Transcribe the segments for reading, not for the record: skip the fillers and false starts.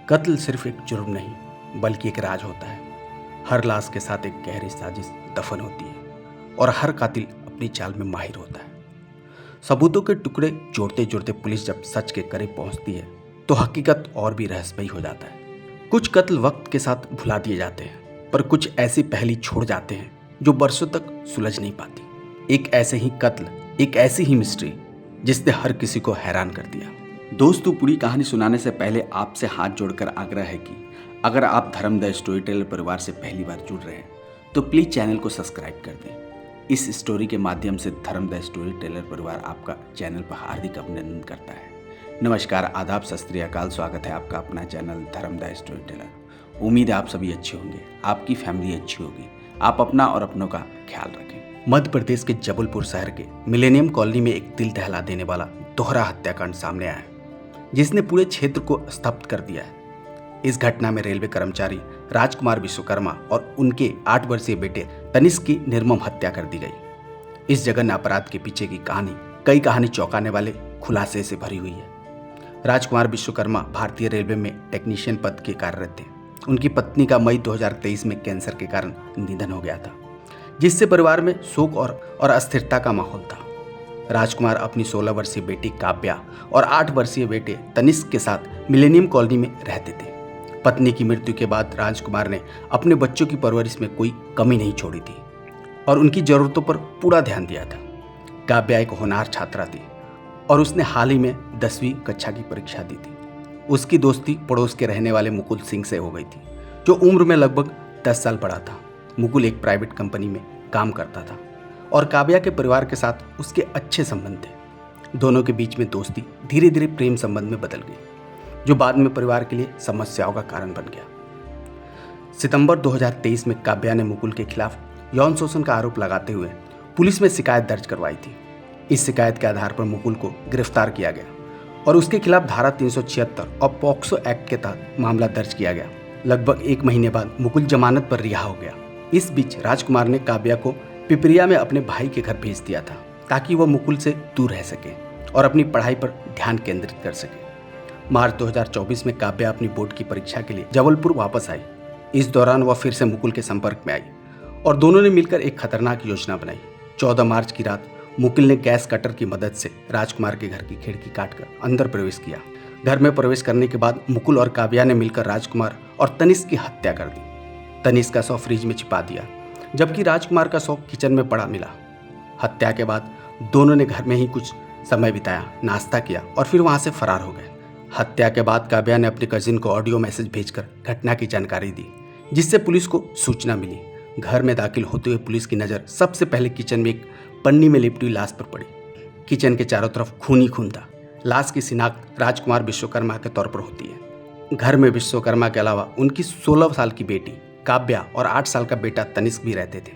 कत्ल सिर्फ एक जुर्म नहीं बल्कि एक राज होता है। हर लाश के साथ एक गहरी साजिश दफन होती है और हर कातिल अपनी चाल में माहिर होता है। सबूतों के टुकड़े जोड़ते जोड़ते पुलिस जब सच के करीब पहुंचती है तो हकीकत और भी रहस्यमयी हो जाता है। कुछ कत्ल वक्त के साथ भुला दिए जाते हैं, पर कुछ ऐसी पहेली छोड़ जाते हैं जो बरसों तक सुलझ नहीं पाती। एक ऐसे ही कत्ल, एक ऐसी ही मिस्ट्री जिसने हर किसी को हैरान कर दिया। दोस्तों, पूरी कहानी सुनाने से पहले आपसे हाथ जोड़कर आग्रह है कि अगर आप धर्म द स्टोरी टेलर परिवार से पहली बार जुड़ रहे हैं तो प्लीज चैनल को सब्सक्राइब कर दें। इस स्टोरी के माध्यम से धर्म द स्टोरी टेलर परिवार आपका चैनल पर हार्दिक अभिनंदन करता है। नमस्कार, आदाब, सत श्री अकाल। स्वागत है आपका अपना चैनल धर्म द स्टोरी टेलर। उम्मीद है आप सभी अच्छे होंगे, आपकी फैमिली अच्छी होगी, आप अपना और अपनों का ख्याल रखें। मध्य प्रदेश के जबलपुर शहर के मिलेनियम कॉलोनी में एक दिल दहला देने वाला दोहरा हत्याकांड सामने आया है जिसने पूरे क्षेत्र को स्तब्ध कर दिया है। इस घटना में रेलवे कर्मचारी राजकुमार विश्वकर्मा और उनके 8 वर्षीय बेटे तनिष्क की निर्मम हत्या कर दी गई। इस जघन्य अपराध के पीछे की कहानी चौंकाने वाले खुलासे से भरी हुई है। राजकुमार विश्वकर्मा भारतीय रेलवे में टेक्नीशियन पद के कार्यरत थे। उनकी पत्नी का मई 2023 में कैंसर के कारण निधन हो गया था, जिससे परिवार में शोक और अस्थिरता का माहौल था। राजकुमार अपनी 16 वर्षीय बेटी काव्या और 8 वर्षीय बेटे तनिष्क के साथ मिलेनियम कॉलोनी में रहते थे। पत्नी की मृत्यु के बाद राजकुमार ने अपने बच्चों की परवरिश में कोई कमी नहीं छोड़ी थी और उनकी जरूरतों पर पूरा ध्यान दिया था। काव्या एक होनहार छात्रा थी और उसने हाल ही में 10वीं कक्षा की परीक्षा दी थी। उसकी दोस्ती पड़ोस के रहने वाले मुकुल सिंह से हो गई थी, जो उम्र में लगभग 10 साल बड़ा था। मुकुल एक प्राइवेट कंपनी में काम करता था और काव्या के परिवार के साथ उसके अच्छे संबंध थे। दोनों के बीच में दोस्ती धीरे धीरे प्रेम संबंध में बदल गई, जो बाद में परिवार के लिए समस्याओं का कारण बन गया। सितंबर 2023 में काव्या ने मुकुल के खिलाफ यौन शोषण का आरोप लगाते हुए पुलिस में शिकायत दर्ज करवाई थी। इस शिकायत के आधार पर मुकुल को गिरफ्तार किया गया और उसके खिलाफ धारा 376 और पॉक्सो एक्ट के तहत मामला दर्ज किया गया। लगभग 1 महीने बाद मुकुल जमानत पर रिहा हो गया। इस बीच राजकुमार ने काव्या को पिपरिया में अपने भाई के घर भेज दिया था ताकि वह मुकुल से दूर रह सके और अपनी पढ़ाई पर ध्यान केंद्रित कर सके। मार्च 2024 में काव्या अपनी बोर्ड की परीक्षा के लिए जबलपुर वापस आई। इस दौरान वह फिर से मुकुल के संपर्क में आई और दोनों ने मिलकर एक खतरनाक योजना बनाई। 14 मार्च की रात मुकुल ने गैस कटर की मदद से राजकुमार के घर की खिड़की काटकर अंदर प्रवेश किया। घर में प्रवेश करने के बाद मुकुल और काव्या ने मिलकर राजकुमार और तनिष्क की हत्या कर दी। तनिष्क का शव फ्रिज में छिपा दिया, जबकि राजकुमार का शव किचन में पड़ा मिला। हत्या के बाद दोनों ने घर में ही कुछ समय बिताया, नाश्ता किया और फिर वहां से फरार हो गए। हत्या के बाद काव्या ने अपने कजिन को ऑडियो मैसेज भेजकर घटना की जानकारी दी, जिससे पुलिस को सूचना मिली। घर में दाखिल होते हुए पुलिस की नज़र सबसे पहले किचन में एक पन्नी में लिपटी हुई लाश पर पड़ी। किचन के चारों तरफ खून ही खून था। लाश की शिनाख्त राजकुमार विश्वकर्मा के तौर पर होती है। घर में विश्वकर्मा के अलावा उनकी 16 साल की बेटी काव्या और 8 साल का बेटा तनिष्क भी रहते थे।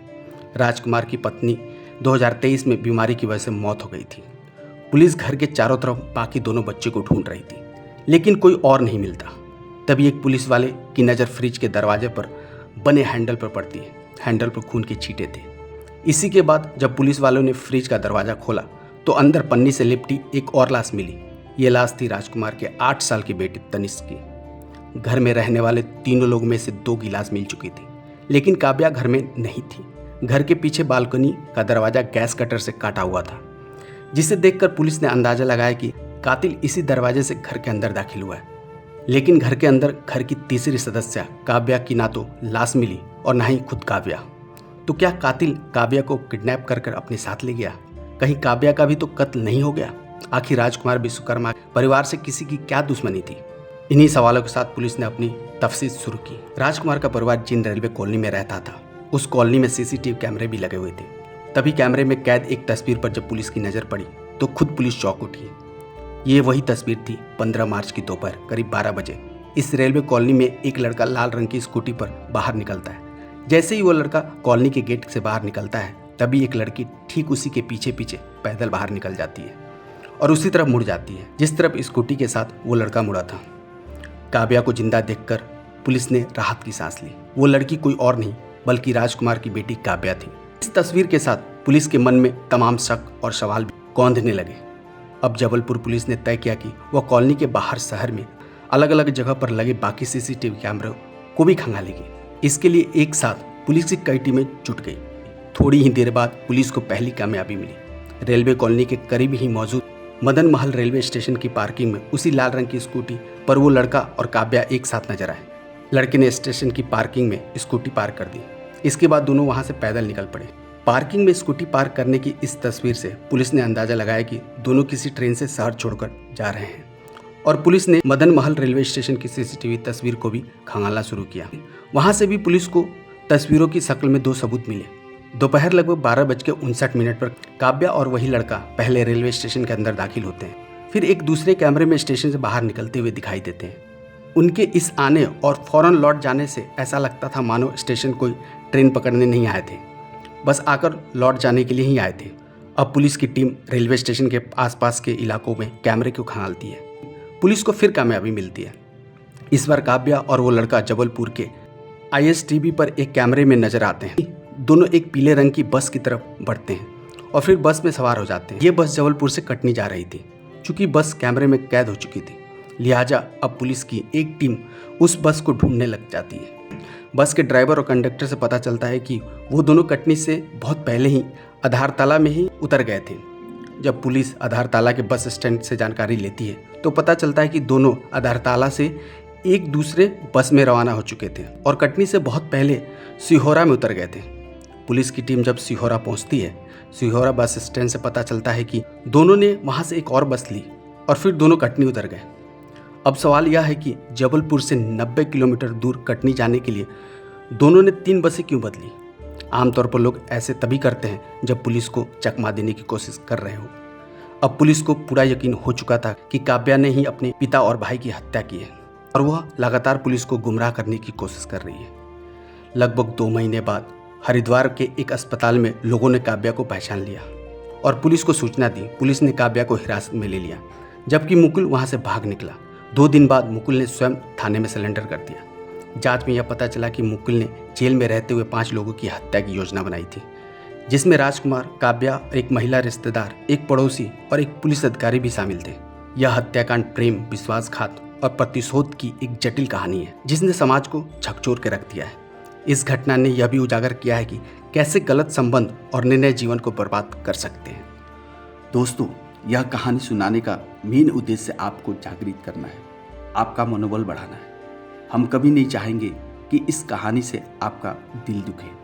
राजकुमार की पत्नी 2023 में बीमारी की वजह से मौत हो गई थी। पुलिस घर के चारों तरफ बाकी दोनों बच्चे को ढूंढ रही थी, लेकिन कोई और नहीं मिलता। तभी एक पुलिस वाले की नज़र फ्रिज के दरवाजे पर बने हैंडल पर पड़ती है। हैंडल पर खून के छींटे थे। इसी के बाद जब पुलिस वालों ने फ्रिज का दरवाज़ा खोला तो अंदर पन्नी से लिपटी एक और लाश मिली। ये लाश थी राजकुमार के 8 साल की बेटी तनिष्क की। घर में रहने वाले तीनों लोग में से 2 की लाश मिल चुकी थी, लेकिन काव्या घर में नहीं थी। घर के पीछे बालकनी का दरवाज़ा गैस कटर से काटा हुआ था, जिसे देखकर पुलिस ने अंदाजा लगाया कि कातिल इसी दरवाजे से घर के अंदर दाखिल हुआ है। लेकिन घर के अंदर घर की तीसरी सदस्य काव्या की ना तो लाश मिली और ना ही खुद काव्या। तो क्या कातिल काव्या को किडनैप कर अपने साथ ले गया? कहीं काव्या का भी तो कत्ल नहीं हो गया? आखिर राजकुमार विश्वकर्मा परिवार से किसी की क्या दुश्मनी थी? इन्हीं सवालों के साथ पुलिस ने अपनी तफ्तीश शुरू की। राजकुमार का परिवार जिन रेलवे कॉलोनी में रहता था, उस कॉलोनी में सीसीटीवी कैमरे भी लगे हुए थे। तभी कैमरे में कैद एक तस्वीर पर जब पुलिस की नज़र पड़ी तो खुद पुलिस चौंक उठी। ये वही तस्वीर थी 15 मार्च की दोपहर करीब 12 बजे। इस रेलवे कॉलोनी में एक लड़का लाल रंग की स्कूटी पर बाहर निकलता है। जैसे ही वो लड़का कॉलोनी के गेट से बाहर निकलता है, तभी एक लड़की ठीक उसी के पीछे पीछे पैदल बाहर निकल जाती है और उसी तरफ मुड़ जाती है जिस तरफ स्कूटी के साथ वो लड़का मुड़ा था। काव्या को जिंदा देखकर पुलिस ने राहत की सांस ली। वो लड़की कोई और नहीं बल्कि राजकुमार की बेटी काव्या थी। इस तस्वीर के साथ पुलिस के मन में तमाम शक और सवाल भी कौंधने लगे। अब जबलपुर पुलिस ने तय किया कि वह कॉलोनी के बाहर शहर में अलग अलग जगह पर लगे बाकी सीसीटीवी कैमरों को भी खंगालेगी। इसके लिए एक साथ पुलिस की कई टीमें जुट गई। थोड़ी ही देर बाद पुलिस को पहली कामयाबी मिली। रेलवे कॉलोनी के करीब ही मौजूद मदन महल रेलवे स्टेशन की पार्किंग में उसी लाल रंग की स्कूटी पर वो लड़का और काव्या एक साथ नजर आए। लड़के ने स्टेशन की पार्किंग में स्कूटी पार्क कर दी। इसके बाद दोनों वहां से पैदल निकल पड़े। पार्किंग में स्कूटी पार्क करने की इस तस्वीर से पुलिस ने अंदाजा लगाया कि दोनों किसी ट्रेन से शहर छोड़कर जा रहे हैं और पुलिस ने मदन महल रेलवे स्टेशन की सीसीटीवी तस्वीर को भी खंगालना शुरू किया। वहां से भी पुलिस को तस्वीरों की शक्ल में 2 सबूत मिले। दोपहर लगभग 12:59 पर काव्या और वही लड़का पहले रेलवे स्टेशन के अंदर दाखिल होते हैं, फिर एक दूसरे कैमरे में स्टेशन से बाहर निकलते हुए दिखाई देते हैं। उनके इस आने और फौरन लौट जाने से ऐसा लगता था मानो स्टेशन कोई ट्रेन पकड़ने नहीं आए थे, बस आकर लौट जाने के लिए ही आए थे। अब पुलिस की टीम रेलवे स्टेशन के आसपास के इलाकों में कैमरे को खंगालती है। पुलिस को फिर कामयाबी मिलती है। इस बार काव्या और वो लड़का जबलपुर के ISTB पर एक कैमरे में नजर आते हैं। दोनों एक पीले रंग की बस की तरफ बढ़ते हैं और फिर बस में सवार हो जाते हैं। ये बस जबलपुर से कटनी जा रही थी। चूंकि बस कैमरे में कैद हो चुकी थी, लिहाजा अब पुलिस की एक टीम उस बस को ढूंढने लग जाती है। बस के ड्राइवर और कंडक्टर से पता चलता है कि वो दोनों कटनी से बहुत पहले ही आधारताला में ही उतर गए थे। जब पुलिस आधारताला के बस स्टैंड से जानकारी लेती है तो पता चलता है कि दोनों आधारताला से एक दूसरे बस में रवाना हो चुके थे और कटनी से बहुत पहले सिहोरा में उतर गए थे। पुलिस की टीम जब सिहोरा पहुंचती है, सिहोरा बस स्टैंड से पता चलता है कि दोनों ने वहां से एक और बस ली और फिर दोनों कटनी उतर गए। अब सवाल यह है कि जबलपुर से 90 किलोमीटर दूर कटनी जाने के लिए दोनों ने 3 बसें क्यों बदली। आमतौर पर लोग ऐसे तभी करते हैं जब पुलिस को चकमा देने की कोशिश कर रहे हो। अब पुलिस को पूरा यकीन हो चुका था कि काव्या ने ही अपने पिता और भाई की हत्या की है और वह लगातार पुलिस को गुमराह करने की कोशिश कर रही है। लगभग 2 महीने बाद हरिद्वार के एक अस्पताल में लोगों ने काव्या को पहचान लिया और पुलिस को सूचना दी। पुलिस ने काव्या को हिरासत में ले लिया, जबकि मुकुल वहां से भाग निकला। 2 दिन बाद मुकुल ने स्वयं थाने में सरेंडर कर दिया। जांच में यह पता चला कि मुकुल ने जेल में रहते हुए 5 लोगों की हत्या की योजना बनाई थी, जिसमें राजकुमार, काव्या, एक महिला रिश्तेदार, एक पड़ोसी और एक पुलिस अधिकारी भी शामिल थे। यह हत्याकांड प्रेम, विश्वासघात और प्रतिशोध की एक जटिल कहानी है जिसने समाज को झकझोर के रख दिया है। इस घटना ने यह भी उजागर किया है कि कैसे गलत संबंध और निर्णय जीवन को बर्बाद कर सकते हैं। दोस्तों, यह कहानी सुनाने का मेन उद्देश्य आपको जागृत करना है, आपका मनोबल बढ़ाना है। हम कभी नहीं चाहेंगे कि इस कहानी से आपका दिल दुखे।